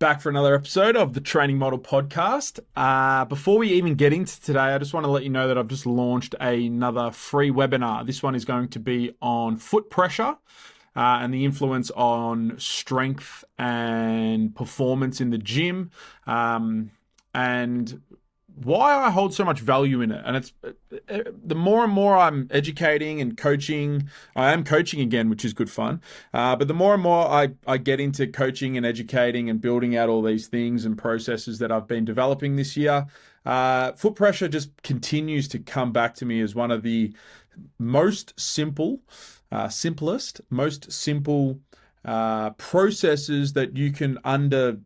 Back for another episode of the Training Model Podcast. Before we even get into today, I just want to let you know that I've just launched another free webinar. This one is going to be on foot pressure and the influence on strength and performance in the gym. And why I hold so much value in it. And it's the more and more I'm educating and coaching, I am coaching again, which is good fun. But the more and more I get into coaching and educating and building out all these things and processes that I've been developing this year, foot pressure just continues to come back to me as one of the most simple, most simple processes that you can understand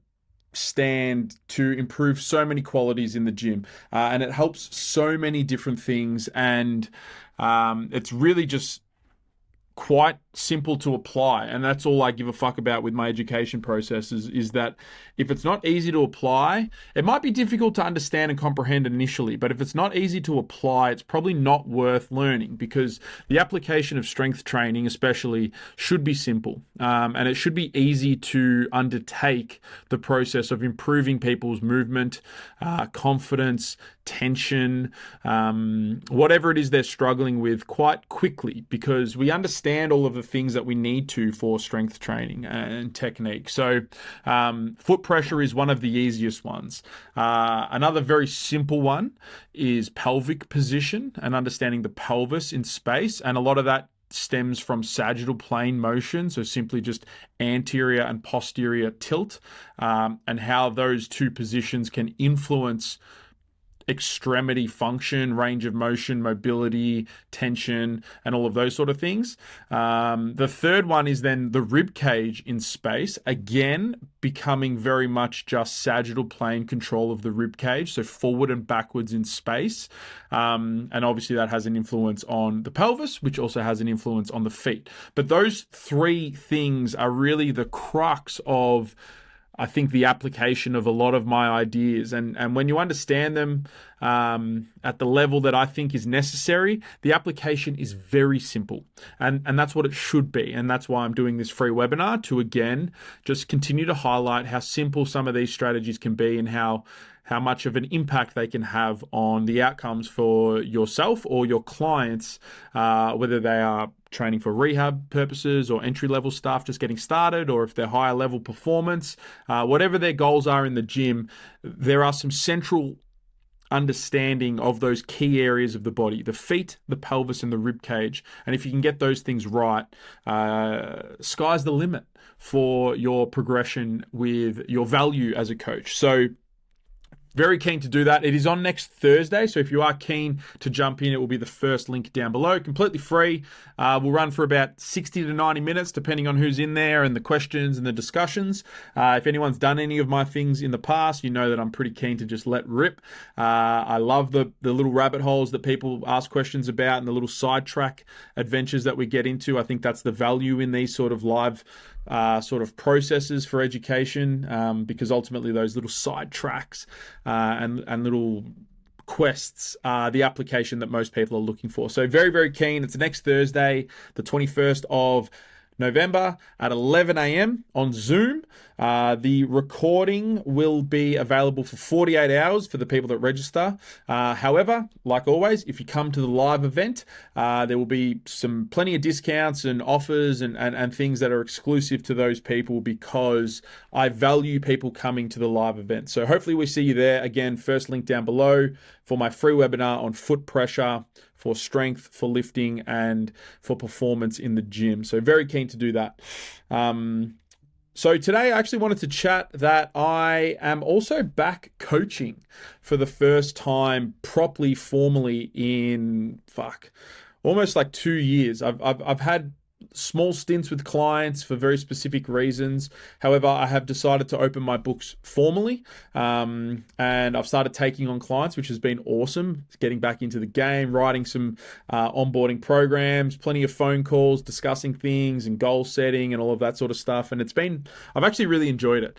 to improve so many qualities in the gym, and it helps so many different things, and it's really just quite simple to apply. And that's all I give a fuck about with my education processes, is that if it's not easy to apply, it might be difficult to understand and comprehend initially, but if it's not easy to apply, it's probably not worth learning, because the application of strength training especially should be simple, and it should be easy to undertake the process of improving people's movement, confidence, tension, whatever it is they're struggling with, quite quickly, because we understand all of the things that we need to for strength training and technique. So foot pressure is one of the easiest ones. Another very simple one is pelvic position and understanding the pelvis in space, and a lot of that stems from sagittal plane motion, so simply just anterior and posterior tilt, and how those two positions can influence extremity function, range of motion, mobility, tension, and all of those sort of things. The third one is then the rib cage in space, again becoming very much just sagittal plane control of the rib cage, so forward and backwards in space, and obviously that has an influence on the pelvis, which also has an influence on the feet. But those three things are really the crux of, I think, the application of a lot of my ideas. And when you understand them at the level that I think is necessary, the application is very simple. And that's what it should be. And that's why I'm doing this free webinar, to, again, just continue to highlight how simple some of these strategies can be, and how much of an impact they can have on the outcomes for yourself or your clients, whether they are training for rehab purposes or entry-level staff just getting started, or if they're higher level performance, whatever their goals are in the gym, there are some central understanding of those key areas of the body: the feet, the pelvis, and the rib cage. And if you can get those things right, sky's the limit for your progression with your value as a coach. So very keen to do that. It is on next Thursday, so if you are keen to jump in, it will be the first link down below. Completely free. We'll run for about 60 to 90 minutes, depending on who's in there and the questions and the discussions. If anyone's done any of my things in the past, you know that I'm pretty keen to just let rip. I love the little rabbit holes that people ask questions about, and the little sidetrack adventures that we get into. I think that's the value in these sort of live sort of processes for education, because ultimately those little side tracks and little quests are the application that most people are looking for. So very, very keen. It's next Thursday, the 21st of November at 11 a.m. on Zoom. The recording will be available for 48 hours for the people that register. However, like always, if you come to the live event, there will be plenty of discounts and offers and things that are exclusive to those people, because I value people coming to the live event. So hopefully we see you there. Again, first link down below for my free webinar on foot pressure, for strength, for lifting, and for performance in the gym. So very keen to do that. So today I actually wanted to chat that I am also back coaching for the first time properly, formally, in almost like 2 years. I've had small stints with clients for very specific reasons. However, I have decided to open my books formally, and I've started taking on clients, which has been awesome. Getting back into the game, writing some onboarding programs, plenty of phone calls, discussing things and goal setting and all of that sort of stuff. And I've actually really enjoyed it.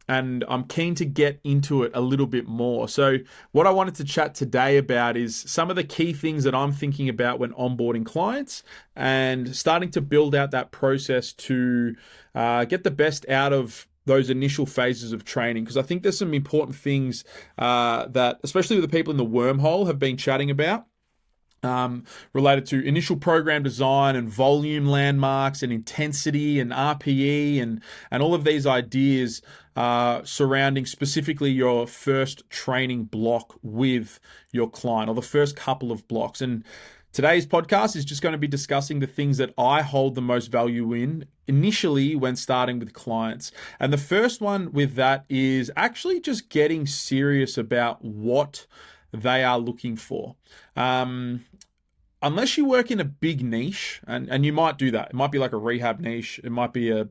And I'm keen to get into it a little bit more. So what I wanted to chat today about is some of the key things that I'm thinking about when onboarding clients and starting to build out that process to get the best out of those initial phases of training, because I think there's some important things that, especially with the people in the Wormhole, have been chatting about. Related to initial program design and volume landmarks and intensity and RPE and all of these ideas surrounding specifically your first training block with your client, or the first couple of blocks. And today's podcast is just going to be discussing the things that I hold the most value in initially when starting with clients. And the first one with that is actually just getting serious about what they are looking for. Unless you work in a big niche, and you might do that. It might be like a rehab niche. It might be a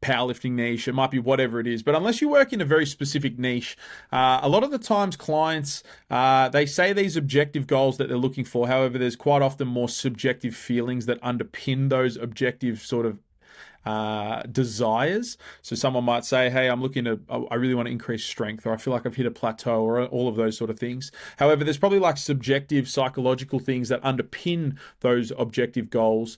powerlifting niche. It might be whatever it is. But unless you work in a very specific niche, a lot of the times clients, they say these objective goals that they're looking for. However, there's quite often more subjective feelings that underpin those objective sort of desires. So someone might say, hey, I really want to increase strength, or I feel like I've hit a plateau, or all of those sort of things. However, there's probably like subjective psychological things that underpin those objective goals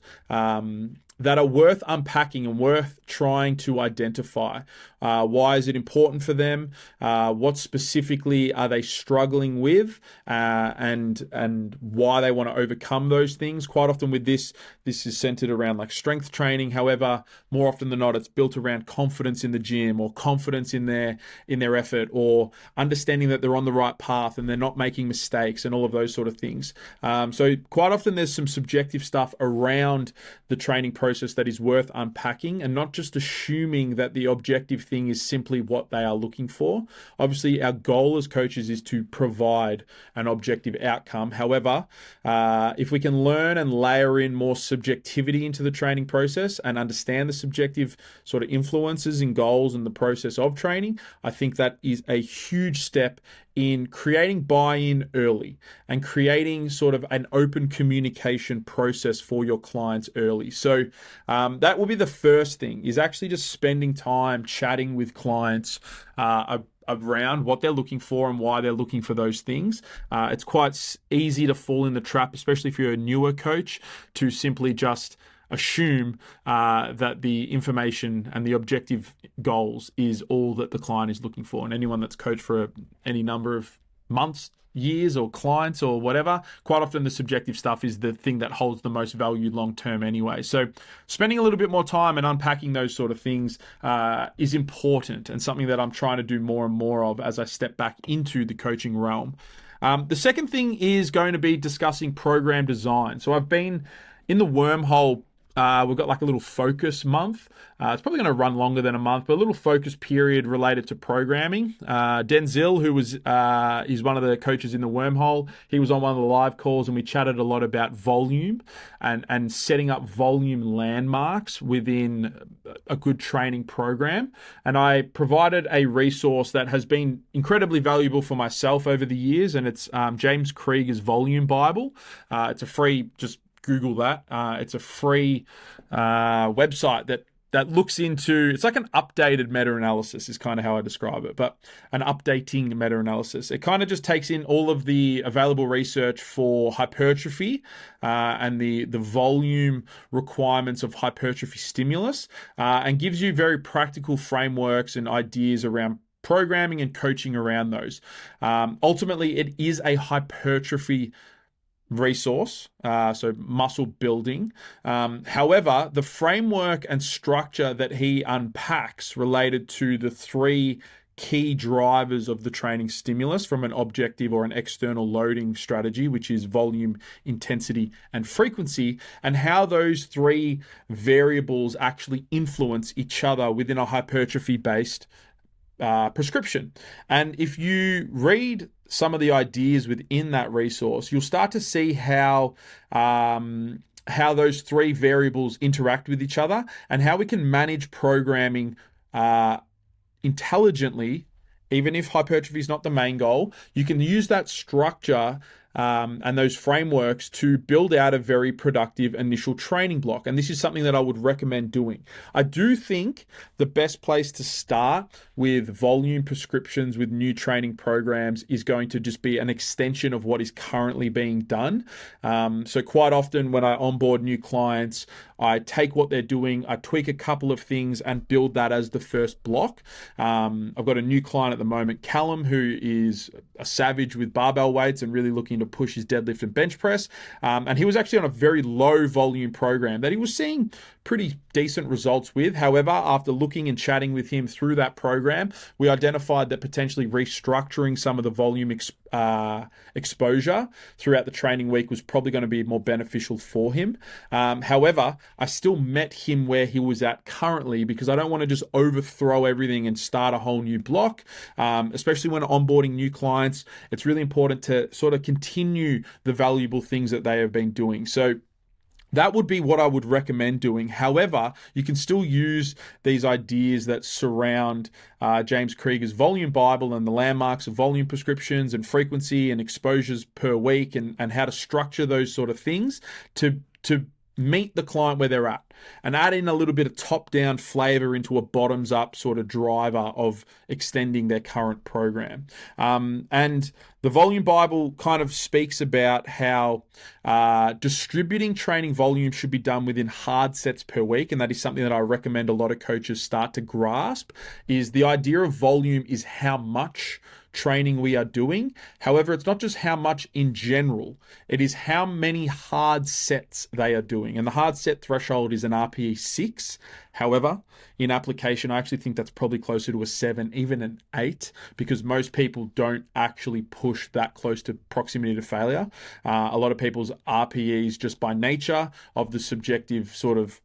that are worth unpacking and worth trying to identify. Why is it important for them? What specifically are they struggling with? And why they want to overcome those things. Quite often with this is centered around like strength training. However, more often than not, it's built around confidence in the gym, or confidence in their effort, or understanding that they're on the right path and they're not making mistakes, and all of those sort of things. So quite often there's some subjective stuff around the training process that is worth unpacking, and not just assuming that the objective thing is simply what they are looking for. Obviously, our goal as coaches is to provide an objective outcome. However, if we can learn and layer in more subjectivity into the training process and understand the subjective sort of influences in goals and the process of training, I think that is a huge step in creating buy-in early and creating sort of an open communication process for your clients early. So that will be the first thing, is actually just spending time chatting with clients around what they're looking for and why they're looking for those things. It's quite easy to fall in the trap, especially if you're a newer coach, to simply just assume that the information and the objective goals is all that the client is looking for. And anyone that's coached for any number of months, years, or clients or whatever, quite often the subjective stuff is the thing that holds the most value long term anyway. So spending a little bit more time and unpacking those sort of things is important, and something that I'm trying to do more and more of as I step back into the coaching realm. The second thing is going to be discussing program design. So I've been in the Wormhole. We've got like a little focus month. It's probably going to run longer than a month, but a little focus period related to programming. Denzil, who is one of the coaches in the Wormhole, he was on one of the live calls, and we chatted a lot about volume and setting up volume landmarks within a good training program. And I provided a resource that has been incredibly valuable for myself over the years, and it's James Krieger's Volume Bible. It's a free, just Google that. It's a free website that looks into, it's like an updated meta-analysis is kind of how I describe it, but an updating meta-analysis. It kind of just takes in all of the available research for hypertrophy and the volume requirements of hypertrophy stimulus, and gives you very practical frameworks and ideas around programming and coaching around those. Ultimately, it is a hypertrophy resource, so muscle building. However, the framework and structure that he unpacks related to the three key drivers of the training stimulus from an objective or an external loading strategy, which is volume, intensity, and frequency, and how those three variables actually influence each other within a hypertrophy-based prescription. And if you read some of the ideas within that resource, you'll start to see how those three variables interact with each other, and how we can manage programming intelligently. Even if hypertrophy is not the main goal, you can use that structure and those frameworks to build out a very productive initial training block. And this is something that I would recommend doing. I do think the best place to start with volume prescriptions with new training programs is going to just be an extension of what is currently being done. So quite often when I onboard new clients, I take what they're doing, I tweak a couple of things and build that as the first block. I've got a new client at the moment, Callum, who is a savage with barbell weights and really looking to push his deadlift and bench press. And he was actually on a very low volume program that he was seeing pretty decent results with. However, after looking and chatting with him through that program, we identified that potentially restructuring some of the volume exposure throughout the training week was probably going to be more beneficial for him. However, I still met him where he was at currently because I don't want to just overthrow everything and start a whole new block, especially when onboarding new clients. It's really important to sort of continue the valuable things that they have been doing. So that would be what I would recommend doing. However, you can still use these ideas that surround James Krieger's Volume Bible and the landmarks of volume prescriptions and frequency and exposures per week and how to structure those sort of things to meet the client where they're at and add in a little bit of top-down flavor into a bottoms-up sort of driver of extending their current program. And the Volume Bible kind of speaks about how distributing training volume should be done within hard sets per week, and that is something that I recommend a lot of coaches start to grasp, is the idea of volume is how much training we are doing. However, it's not just how much in general, it is how many hard sets they are doing. And the hard set threshold is an RPE 6. However, in application, I actually think that's probably closer to a 7, even an 8, because most people don't actually push that close to proximity to failure. A lot of people's RPEs, just by nature of the subjective sort of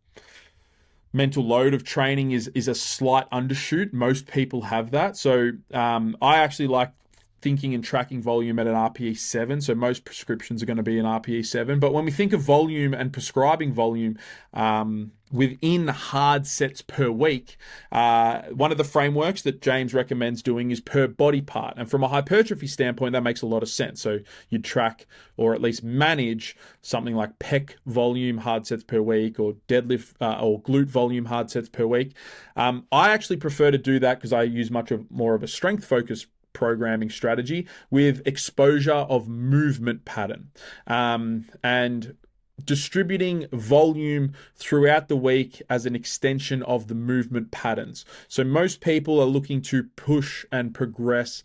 mental load of training, is a slight undershoot. Most people have that. So I actually like thinking and tracking volume at an RPE 7. So most prescriptions are going to be an RPE 7. But when we think of volume and prescribing volume within hard sets per week, one of the frameworks that James recommends doing is per body part. And from a hypertrophy standpoint, that makes a lot of sense. So you track or at least manage something like pec volume hard sets per week or deadlift or glute volume hard sets per week. I actually prefer to do that because I use more of a strength focused programming strategy with exposure of movement pattern and distributing volume throughout the week as an extension of the movement patterns. So most people are looking to push and progress,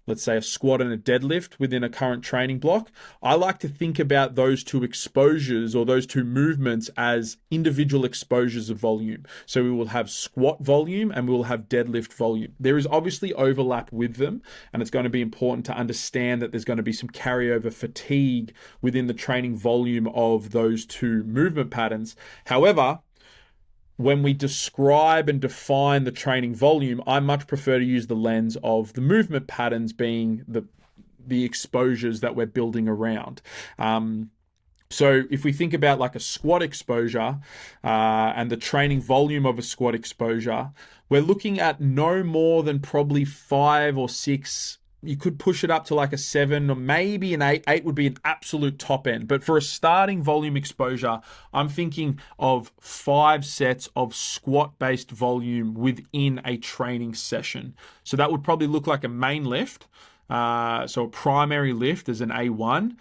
let's say, a squat and a deadlift within a current training block. I like to think about those two exposures or those two movements as individual exposures of volume. So we will have squat volume and we will have deadlift volume. There is obviously overlap with them, and it's going to be important to understand that there's going to be some carryover fatigue within the training volume of those two movement patterns. However, when we describe and define the training volume, I much prefer to use the lens of the movement patterns being the exposures that we're building around. So if we think about like a squat exposure and the training volume of a squat exposure, we're looking at no more than probably 5 or 6. You could push it up to like a 7 or maybe an 8. 8 would be an absolute top end. But for a starting volume exposure, I'm thinking of 5 sets of squat-based volume within a training session. So that would probably look like a main lift. So a primary lift is an A1.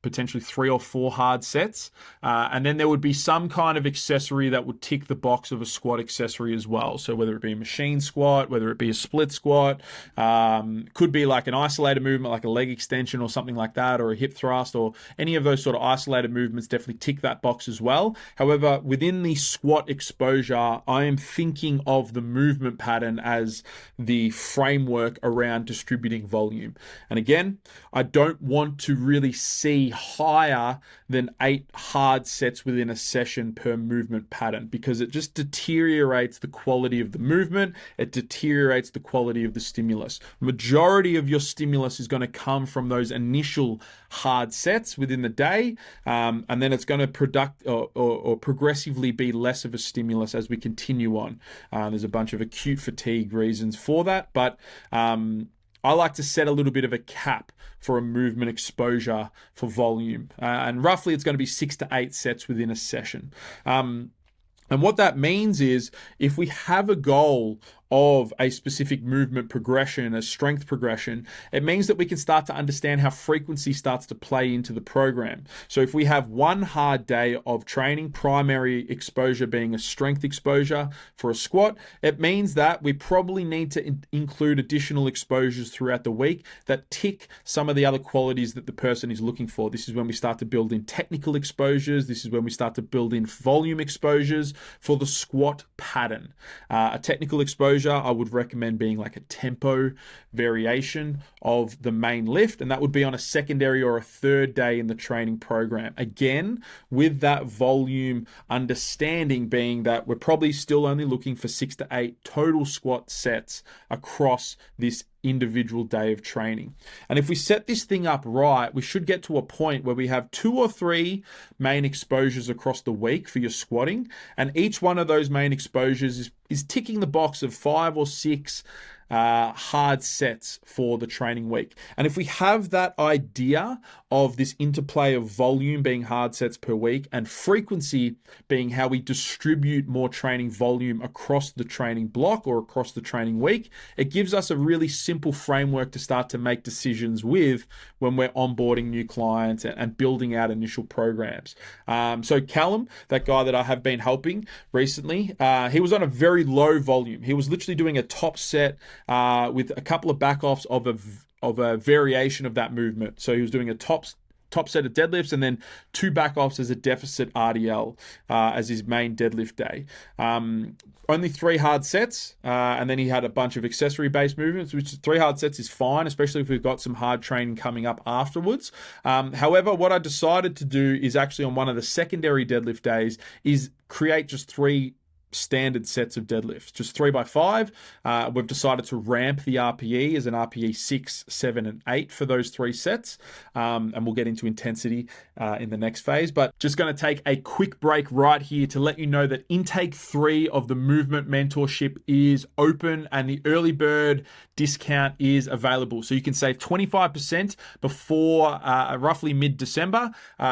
Potentially 3 or 4 hard sets. And then there would be some kind of accessory that would tick the box of a squat accessory as well. So whether it be a machine squat, whether it be a split squat, could be like an isolated movement, like a leg extension or something like that, or a hip thrust, or any of those sort of isolated movements definitely tick that box as well. However, within the squat exposure, I am thinking of the movement pattern as the framework around distributing volume. And again, I don't want to really see higher than 8 hard sets within a session per movement pattern, because it just deteriorates the quality of the movement. It deteriorates the quality of the stimulus. Majority of your stimulus is going to come from those initial hard sets within the day, and then it's going to or progressively be less of a stimulus as we continue on. There's a bunch of acute fatigue reasons for that, but I like to set a little bit of a cap for a movement exposure for volume. And roughly it's going to be 6 to 8 sets within a session. And what that means is if we have a goal of a specific movement progression, a strength progression, it means that we can start to understand how frequency starts to play into the program. So if we have one hard day of training, primary exposure being a strength exposure for a squat, it means that we probably need to include additional exposures throughout the week that tick some of the other qualities that the person is looking for. This is when we start to build in technical exposures. This is when we start to build in volume exposures for the squat pattern. A technical exposure I would recommend being like a tempo variation of the main lift, and that would be on a secondary or a third day in the training program. Again, with that volume understanding being that we're probably still only looking for 6 to 8 total squat sets across this individual day of training. And if we set this thing up right, we should get to a point where we have 2 or 3 main exposures across the week for your squatting, and each one of those main exposures is ticking the box of 5 or 6 hard sets for the training week. And if we have that idea of this interplay of volume being hard sets per week and frequency being how we distribute more training volume across the training block or across the training week, it gives us a really simple framework to start to make decisions with when we're onboarding new clients and building out initial programs. So Callum, that guy that I have been helping recently, he was on a very low volume. He was literally doing a top set with a couple of back offs of a variation of that movement. So he was doing a top set of deadlifts and then 2 back offs as a deficit RDL as his main deadlift day. Only 3 hard sets, and then he had a bunch of accessory-based movements, which 3 hard sets is fine, especially if we've got some hard training coming up afterwards. However, what I decided to do is actually on one of the secondary deadlift days is create just 3 standard sets of deadlifts, just 3 by 5. We've decided to ramp the RPE as an RPE 6, 7, and 8 for those 3 sets. And we'll get into intensity in the next phase. But just going to take a quick break right here to let you know that intake 3 of the movement mentorship is open and the early bird discount is available. So you can save 25% before roughly mid-December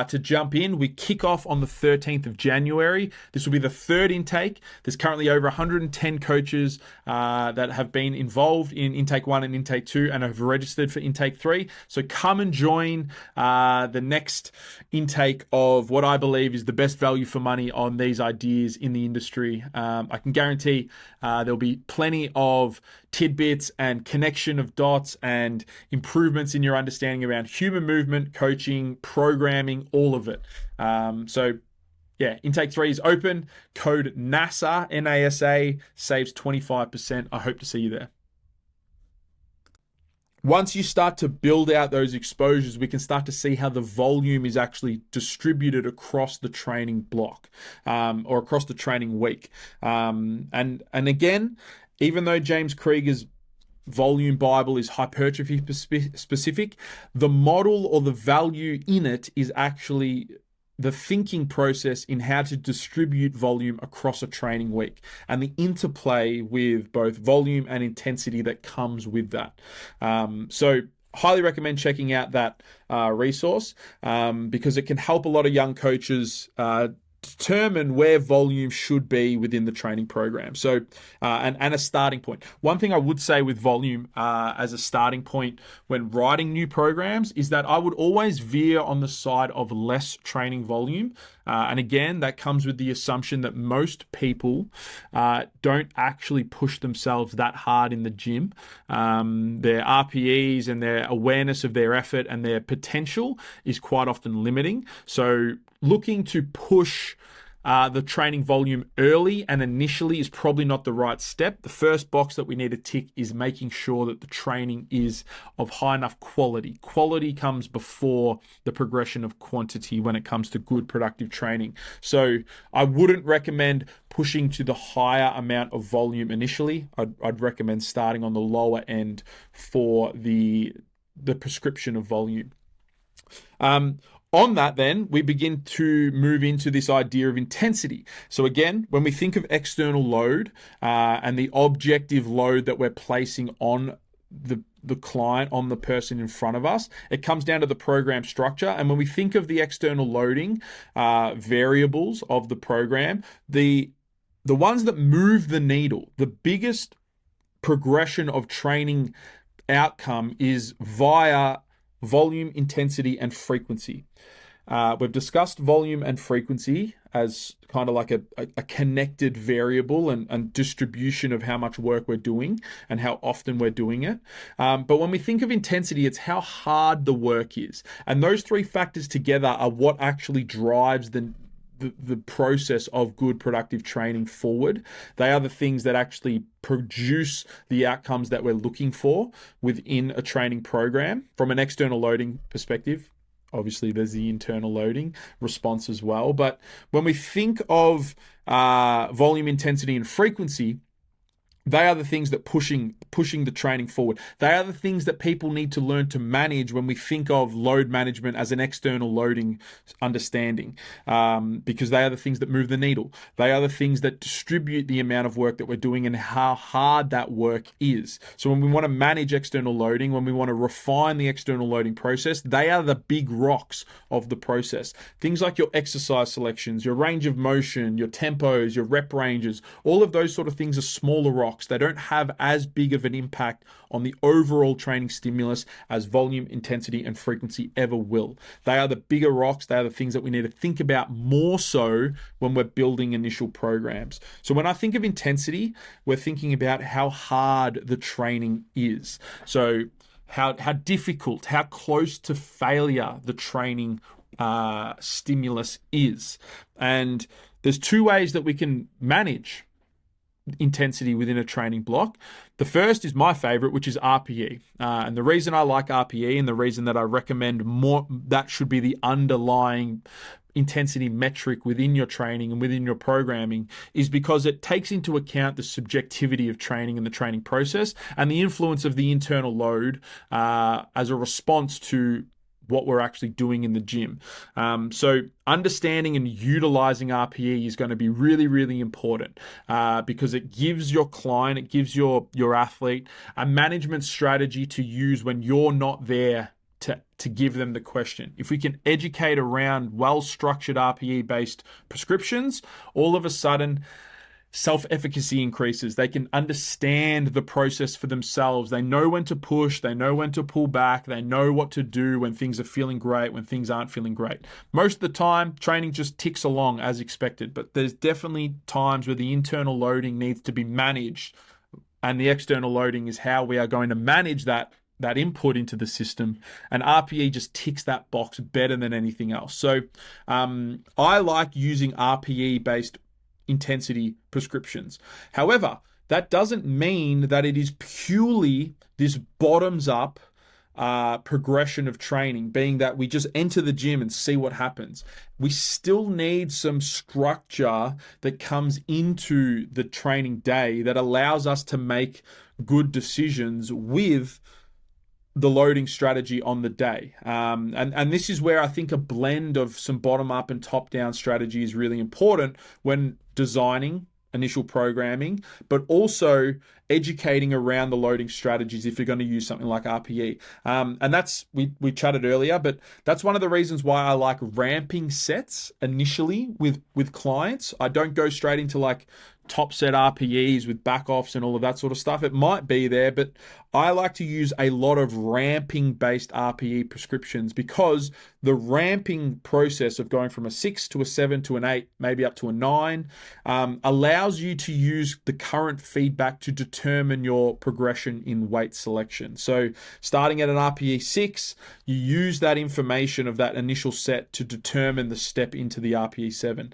to jump in. We kick off on the 13th of January. This will be the 3rd intake. There's currently over 110 coaches that have been involved in intake 1 and intake 2 and have registered for intake 3. So come and join the next intake of what I believe is the best value for money on these ideas in the industry. I can guarantee there'll be plenty of tidbits and connection of dots and improvements in your understanding around human movement, coaching, programming, all of it. Yeah, intake 3 is open. Code NASA, NASA, saves 25%. I hope to see you there. Once you start to build out those exposures, we can start to see how the volume is actually distributed across the training block or across the training week. And again, even though James Krieger's volume Bible is hypertrophy specific, the model or the value in it is actually the thinking process in how to distribute volume across a training week and the interplay with both volume and intensity that comes with that. So highly recommend checking out that resource because it can help a lot of young coaches determine where volume should be within the training program. So, and a starting point. One thing I would say with volume as a starting point when writing new programs is that I would always veer on the side of less training volume. And again, that comes with the assumption that most people don't actually push themselves that hard in the gym. Their RPEs and their awareness of their effort and their potential is quite often limiting. So looking to push the training volume early and initially is probably not the right step. The first box that we need to tick is making sure that the training is of high enough quality. Quality comes before the progression of quantity when it comes to good productive training. So I wouldn't recommend pushing to the higher amount of volume initially. I'd recommend starting on the lower end for the prescription of volume. On that, then, we begin to move into this idea of intensity. So again, when we think of external load and the objective load that we're placing on the client, on the person in front of us, it comes down to the program structure. And when we think of the external loading variables of the program, the ones that move the needle, the biggest progression of training outcome is via volume, intensity, and frequency. We've discussed volume and frequency as kind of like a connected variable and distribution of how much work we're doing and how often we're doing it. But when we think of intensity, it's how hard the work is. And those three factors together are what actually drives the process of good productive training forward. They are the things that actually produce the outcomes that we're looking for within a training program. From an external loading perspective, obviously there's the internal loading response as well. But when we think of volume, intensity, and frequency, they are the things that pushing the training forward. They are the things that people need to learn to manage when we think of load management as an external loading understanding, because they are the things that move the needle. They are the things that distribute the amount of work that we're doing and how hard that work is. So when we want to manage external loading, when we want to refine the external loading process, they are the big rocks of the process. Things like your exercise selections, your range of motion, your tempos, your rep ranges, all of those sort of things are smaller rocks. They don't have as big of an impact on the overall training stimulus as volume, intensity, and frequency ever will. They are the bigger rocks. They are the things that we need to think about more so when we're building initial programs. So when I think of intensity, we're thinking about how hard the training is. So how difficult, how close to failure the training stimulus is. And there's two ways that we can manage intensity within a training block. The first is my favorite, which is RPE. And the reason I like RPE and the reason that I recommend more, that should be the underlying intensity metric within your training and within your programming, is because it takes into account the subjectivity of training and the training process and the influence of the internal load as a response to what we're actually doing in the gym. So understanding and utilizing RPE is going to be really, really important because it gives your client, it gives your athlete a management strategy to use when you're not there to give them the question. If we can educate around well-structured RPE-based prescriptions, all of a sudden self-efficacy increases. They can understand the process for themselves. They know when to push, they know when to pull back, they know what to do when things are feeling great, when things aren't feeling great. Most of the time, training just ticks along as expected, but there's definitely times where the internal loading needs to be managed, and the external loading is how we are going to manage that input into the system, and RPE just ticks that box better than anything else. So I like using RPE-based intensity prescriptions. However, that doesn't mean that it is purely this bottoms-up progression of training, being that we just enter the gym and see what happens. We still need some structure that comes into the training day that allows us to make good decisions with the loading strategy on the day. And this is where I think a blend of some bottom-up and top-down strategy is really important when designing initial programming, but also educating around the loading strategies if you're going to use something like RPE. And that's, we chatted earlier, but that's one of the reasons why I like ramping sets initially with clients. I don't go straight into like top set RPEs with back offs and all of that sort of stuff. It might be there, but I like to use a lot of ramping based RPE prescriptions because the ramping process of going from a 6 to a 7 to an 8, maybe up to a 9, allows you to use the current feedback to determine your progression in weight selection. So starting at an RPE 6, you use that information of that initial set to determine the step into the RPE 7.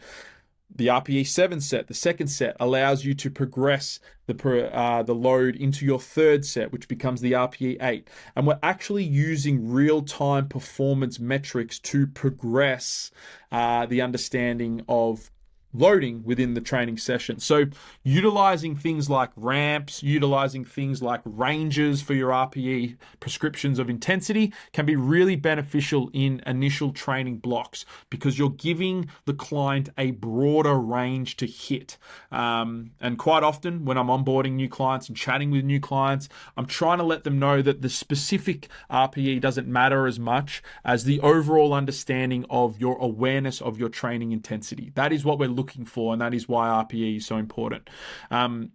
The RPE 7 set, the second set, allows you to progress the load into your third set, which becomes the RPE 8. And we're actually using real-time performance metrics to progress the understanding of loading within the training session. So utilizing things like ramps, utilizing things like ranges for your RPE prescriptions of intensity can be really beneficial in initial training blocks because you're giving the client a broader range to hit. And quite often when I'm onboarding new clients and chatting with new clients, I'm trying to let them know that the specific RPE doesn't matter as much as the overall understanding of your awareness of your training intensity. That is what we're looking for, and that is why RPE is so important. And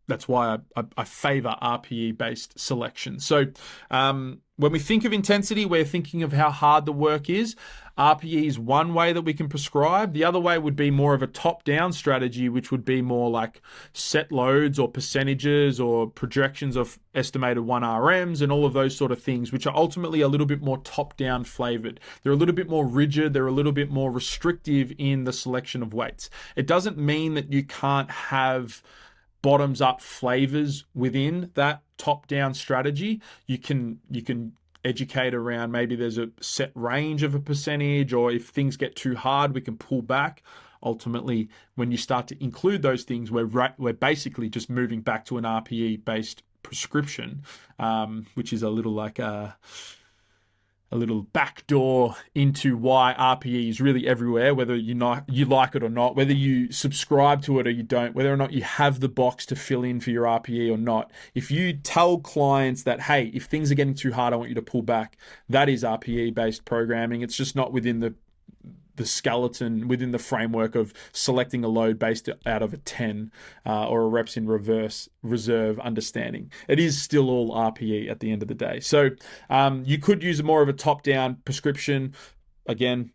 that's why I favor RPE based selection. So when we think of intensity, we're thinking of how hard the work is. RPE is one way that we can prescribe. The other way would be more of a top-down strategy, which would be more like set loads or percentages or projections of estimated 1RMs and all of those sort of things, which are ultimately a little bit more top-down flavored. They're a little bit more rigid. They're a little bit more restrictive in the selection of weights. It doesn't mean that you can't have bottoms up flavors within that top down strategy. You can educate around, maybe there's a set range of a percentage, or if things get too hard, we can pull back. Ultimately, when you start to include those things, we're basically just moving back to an RPE based prescription, which is a little like a little backdoor into why RPE is really everywhere, whether you like it or not, whether you subscribe to it or you don't, whether or not you have the box to fill in for your RPE or not. If you tell clients that, hey, if things are getting too hard, I want you to pull back, that is RPE-based programming. It's just not within the skeleton, within the framework of selecting a load based out of a 10 or a reps in reserve understanding. It is still all RPE at the end of the day. So you could use more of a top-down prescription. Again,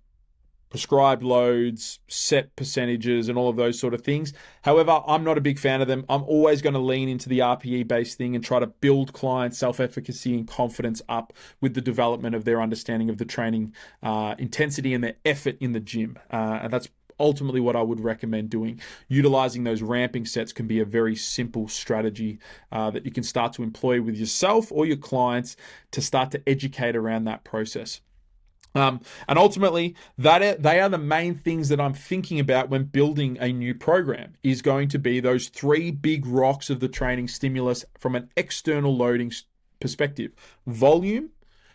prescribed loads, set percentages, and all of those sort of things. However, I'm not a big fan of them. I'm always going to lean into the RPE-based thing and try to build clients' self-efficacy and confidence up with the development of their understanding of the training intensity and their effort in the gym. And that's ultimately what I would recommend doing. Utilizing those ramping sets can be a very simple strategy that you can start to employ with yourself or your clients to start to educate around that process. And ultimately, they are the main things that I'm thinking about when building a new program, is going to be those three big rocks of the training stimulus from an external loading perspective. Volume,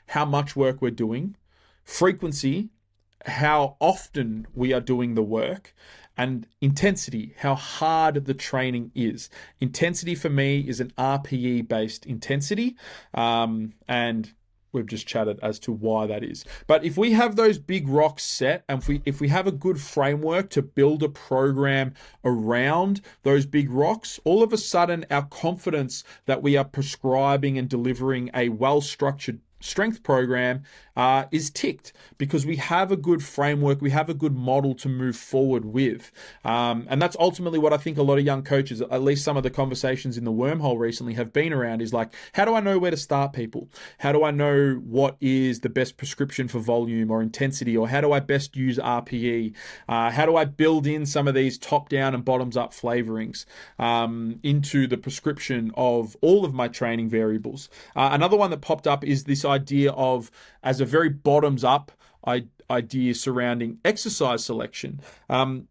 how much work we're doing. Frequency, how often we are doing the work. And intensity, how hard the training is. Intensity for me is an RPE-based intensity. And we've just chatted as to why that is. But if we have those big rocks set, and if we have a good framework to build a program around those big rocks, all of a sudden our confidence that we are prescribing and delivering a well-structured strength program is ticked, because we have a good framework, we have a good model to move forward with. And that's ultimately what I think a lot of young coaches, at least some of the conversations in the Wormhole recently, have been around, is like, how do I know where to start people? How do I know what is the best prescription for volume or intensity? Or how do I best use RPE? How do I build in some of these top-down and bottoms-up flavorings into the prescription of all of my training variables? Another one that popped up is this idea of, as a very bottoms up idea surrounding exercise selection. When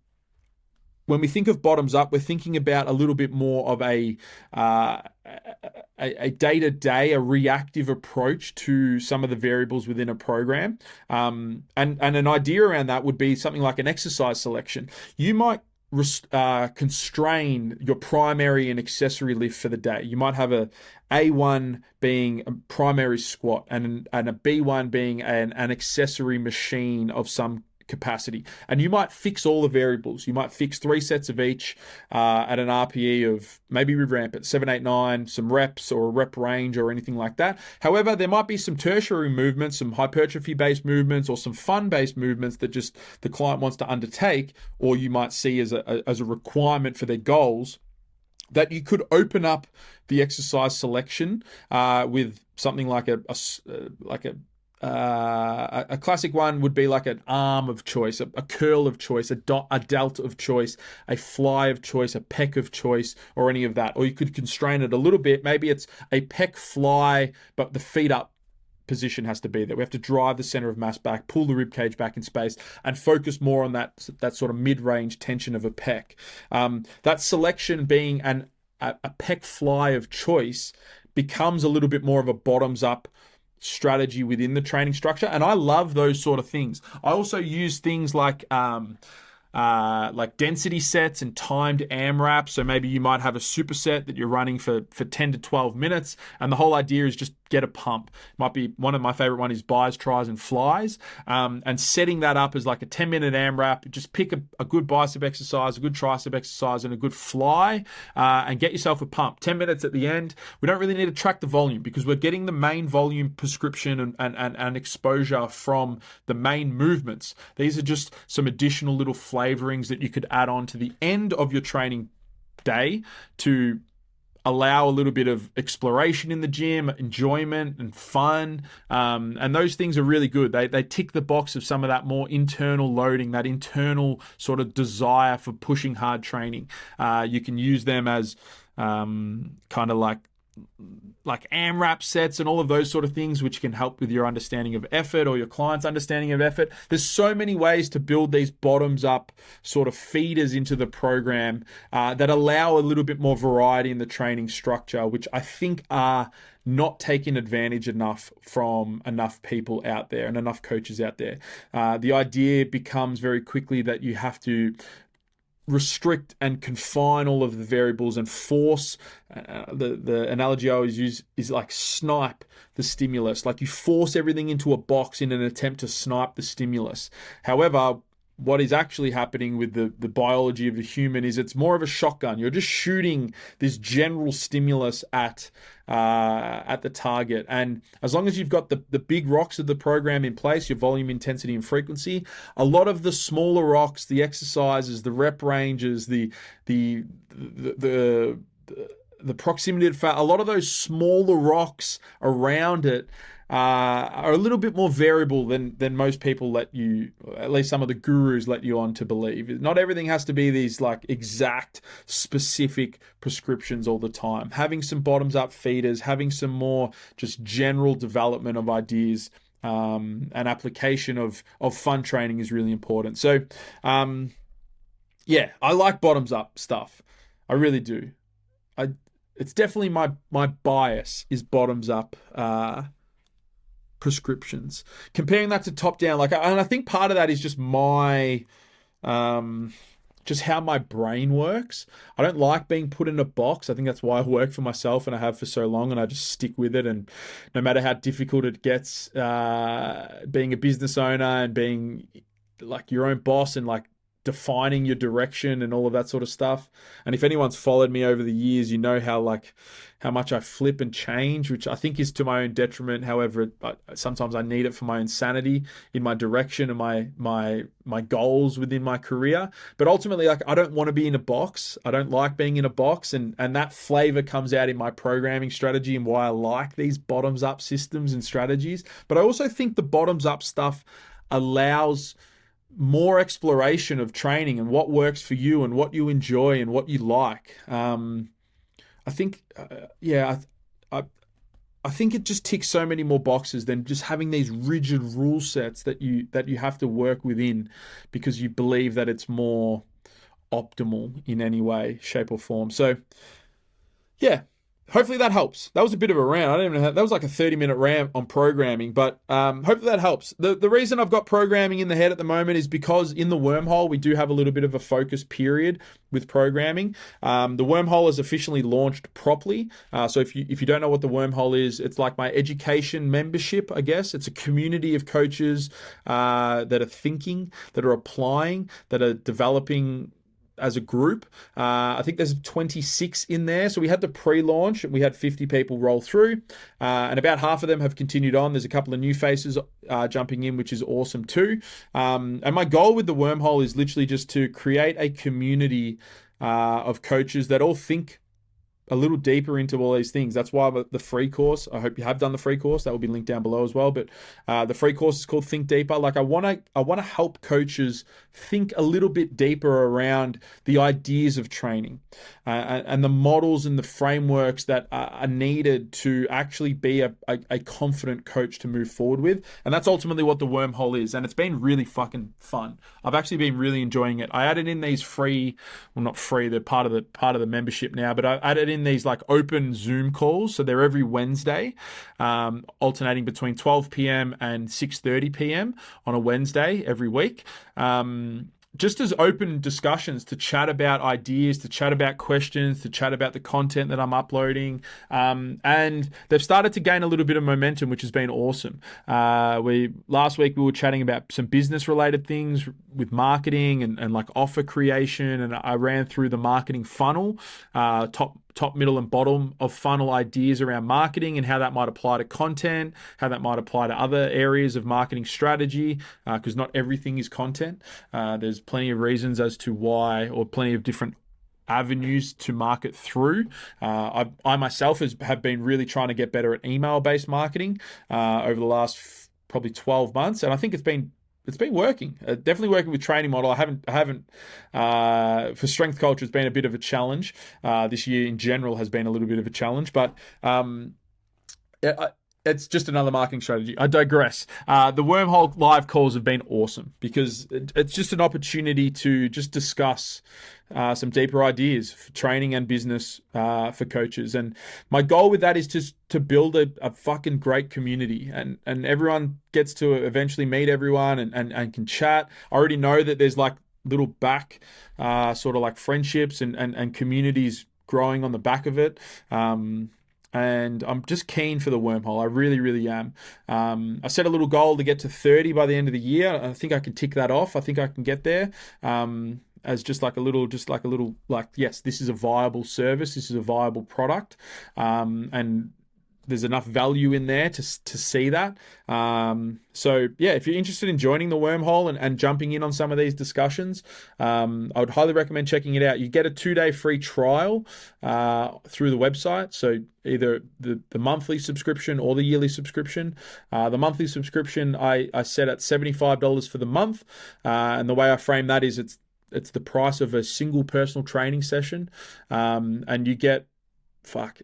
we think of bottoms up, we're thinking about a little bit more of a day-to-day, a reactive approach to some of the variables within a program. And an idea around that would be something like an exercise selection. You might constrain your primary and accessory lift for the day. You might have a A1 being a primary squat and a B1 being an accessory machine of some capacity. And you might fix all the variables. You might fix 3 sets of each at an RPE of, maybe we ramp it 7, 8, 9, some reps or a rep range or anything like that. However, there might be some tertiary movements, some hypertrophy-based movements, or some fun-based movements that just the client wants to undertake, or you might see as a requirement for their goals, that you could open up the exercise selection with something like a classic one would be like an arm of choice, a curl of choice, a delt of choice, a fly of choice, a pec of choice, or any of that. Or you could constrain it a little bit. Maybe it's a pec fly, but the feet up position has to be there. We have to drive the center of mass back, pull the rib cage back in space, and focus more on that sort of mid-range tension of a pec. That selection being a pec fly of choice becomes a little bit more of a bottoms-up strategy within the training structure. And I love those sort of things. I also use things like like density sets and timed AMRAP. So maybe you might have a superset that you're running for 10 to 12 minutes. And the whole idea is just get a pump. Might be one of my favorite one is buys, tries, and flies. And setting that up as like a 10-minute AMRAP. Just pick a good bicep exercise, a good tricep exercise, and a good fly, and get yourself a pump. 10 minutes at the end. We don't really need to track the volume because we're getting the main volume prescription and exposure from the main movements. These are just some additional little flavorings that you could add on to the end of your training day to allow a little bit of exploration in the gym, enjoyment and fun. And those things are really good. They tick the box of some of that more internal loading, that internal sort of desire for pushing hard training. You can use them as kind of like AMRAP sets and all of those sort of things, which can help with your understanding of effort or your client's understanding of effort. There's so many ways to build these bottoms up sort of feeders into the program that allow a little bit more variety in the training structure, which I think are not taken advantage enough from enough people out there and enough coaches out there. The idea becomes very quickly that you have to restrict and confine all of the variables and force the analogy I always use is like snipe the stimulus. Like you force everything into a box in an attempt to snipe the stimulus. However, what is actually happening with the biology of the human is it's more of a shotgun. You're just shooting this general stimulus at the target. And as long as you've got the big rocks of the program in place, your volume, intensity, and frequency, a lot of the smaller rocks, the exercises, the rep ranges, the proximity to fat, a lot of those smaller rocks around it are a little bit more variable than most people let you, at least some of the gurus let you on to believe. Not everything has to be these like exact specific prescriptions all the time. Having some bottoms up feeders, having some more just general development of ideas and application of fun training is really important. So yeah, I like bottoms up stuff. I really do. It's definitely my bias is bottoms up prescriptions. Comparing that to top down, and I think part of that is just my just how my brain works. I don't like being put in a box. I think that's why I work for myself and I have for so long, and I just stick with it. And no matter how difficult it gets, being a business owner and being like your own boss and like defining your direction and all of that sort of stuff. And if anyone's followed me over the years, you know how much I flip and change, which I think is to my own detriment. However, sometimes I need it for my own sanity in my direction and my goals within my career. But ultimately, I don't want to be in a box. I don't like being in a box, and that flavor comes out in my programming strategy and why I like these bottoms up systems and strategies. But I also think the bottoms up stuff allows more exploration of training and what works for you and what you enjoy and what you like. I think, I think it just ticks so many more boxes than just having these rigid rule sets that you have to work within because you believe that it's more optimal in any way, shape, or form. So, yeah. Hopefully that helps. That was a bit of a rant. I don't even know that was like a 30-minute rant on programming, but hopefully that helps. The reason I've got programming in the head at the moment is because in the Wormhole, we do have a little bit of a focus period with programming. The Wormhole is officially launched properly. So if you don't know what the Wormhole is, it's like my education membership, I guess. It's a community of coaches that are thinking, that are applying, that are developing as a group. I think there's 26 in there. So we had the pre-launch and we had 50 people roll through, and about half of them have continued on. There's a couple of new faces jumping in, which is awesome too. And my goal with the Wormhole is literally just to create a community of coaches that all think a little deeper into all these things. That's why the free course, I hope you have done the free course, that will be linked down below as well. But the free course is called Think Deeper. Like I want to help coaches think a little bit deeper around the ideas of training and the models and the frameworks that are needed to actually be a confident coach to move forward with. And that's ultimately what the Wormhole is. And it's been really fucking fun. I've actually been really enjoying it. I added in these free, well, not free, they're part of the membership now, but I added in these like open Zoom calls. So they're every Wednesday, alternating between 12 p.m. and 6:30 p.m. on a Wednesday every week. just as open discussions to chat about ideas, to chat about questions, to chat about the content that I'm uploading. And they've started to gain a little bit of momentum, which has been awesome. Last week we were chatting about some business related things with marketing and like offer creation. And I ran through the marketing funnel, top, middle, and bottom of funnel ideas around marketing and how that might apply to content, how that might apply to other areas of marketing strategy, because not everything is content. There's plenty of reasons as to why, or plenty of different avenues to market through. I myself have been really trying to get better at email-based marketing over the last probably 12 months, and I think it's been working. Definitely working with training model. I haven't. For strength culture, it's been a bit of a challenge. This year in general has been a little bit of a challenge, but it's just another marketing strategy. I digress. The Wormhole live calls have been awesome because it's just an opportunity to just discuss some deeper ideas for training and business for coaches. And my goal with that is just to build a fucking great community, and everyone gets to eventually meet everyone and can chat. I already know that there's like little back sort of like friendships and communities growing on the back of it. And I'm just keen for the Wormhole. I really, really am. I set a little goal to get to 30 by the end of the year. I think I can tick that off. I think I can get there. As just like a little, yes, this is a viable service. This is a viable product. And there's enough value in there to see that. So yeah, if you're interested in joining the Wormhole and jumping in on some of these discussions, I would highly recommend checking it out. You get a 2-day free trial through the website. So either the monthly subscription or the yearly subscription. The monthly subscription I set at $75 for the month. And the way I frame that is it's the price of a single personal training session. And you get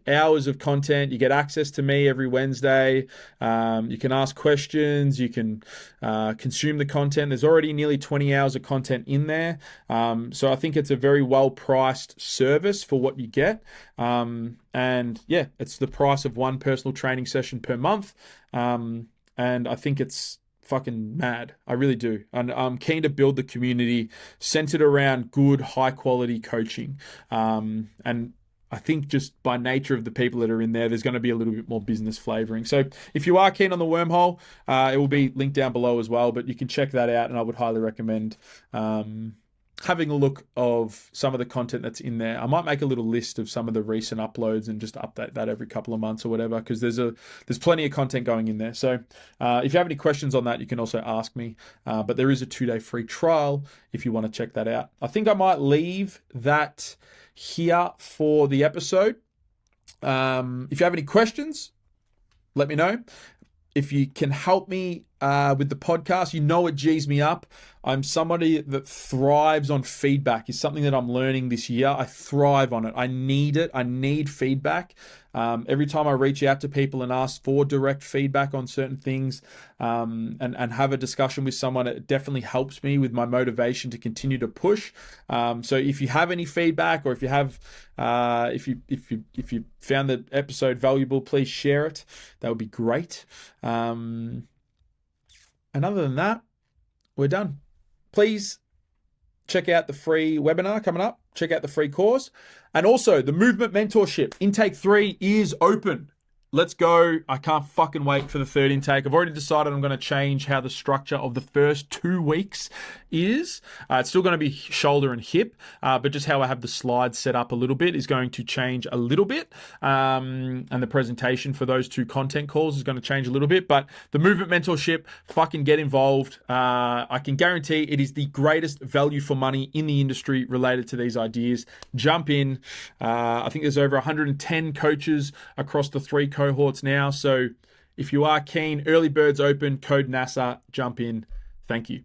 hours of content. You get access to me every Wednesday. You can ask questions. You can consume the content. There's already nearly 20 hours of content in there. So I think it's a very well-priced service for what you get. And yeah, it's the price of one personal training session per month. And I think it's fucking mad. I really do. And I'm keen to build the community centered around good, high-quality coaching. And I think just by nature of the people that are in there, there's going to be a little bit more business flavoring. So if you are keen on the Wormhole, it will be linked down below as well, but you can check that out, and I would highly recommend having a look of some of the content that's in there. I might make a little list of some of the recent uploads and just update that every couple of months or whatever, because there's plenty of content going in there. So if you have any questions on that, you can also ask me. But there is a 2-day free trial if you want to check that out. I think I might leave that here for the episode. If you have any questions, let me know. If you can help me with the podcast, you know it G's me up. I'm somebody that thrives on feedback. It's something that I'm learning this year. I thrive on it. I need it. I need feedback. Every time I reach out to people and ask for direct feedback on certain things and have a discussion with someone, it definitely helps me with my motivation to continue to push. So if you have any feedback, or if you have, if you found the episode valuable, please share it. That would be great. And other than that, we're done. Please check out the free webinar coming up. Check out the free course. And also the Movement Mentorship. Intake 3 is open. Let's go. I can't fucking wait for the third intake. I've already decided I'm going to change how the structure of the first 2 weeks is. It's still going to be shoulder and hip, but just how I have the slides set up a little bit is going to change a little bit. And the presentation for those 2 content calls is going to change a little bit. But the Movement Mentorship, fucking get involved. I can guarantee it is the greatest value for money in the industry related to these ideas. Jump in. I think there's over 110 coaches across the 3 cohorts now. So if you are keen, early birds open, code NASA, jump in. Thank you.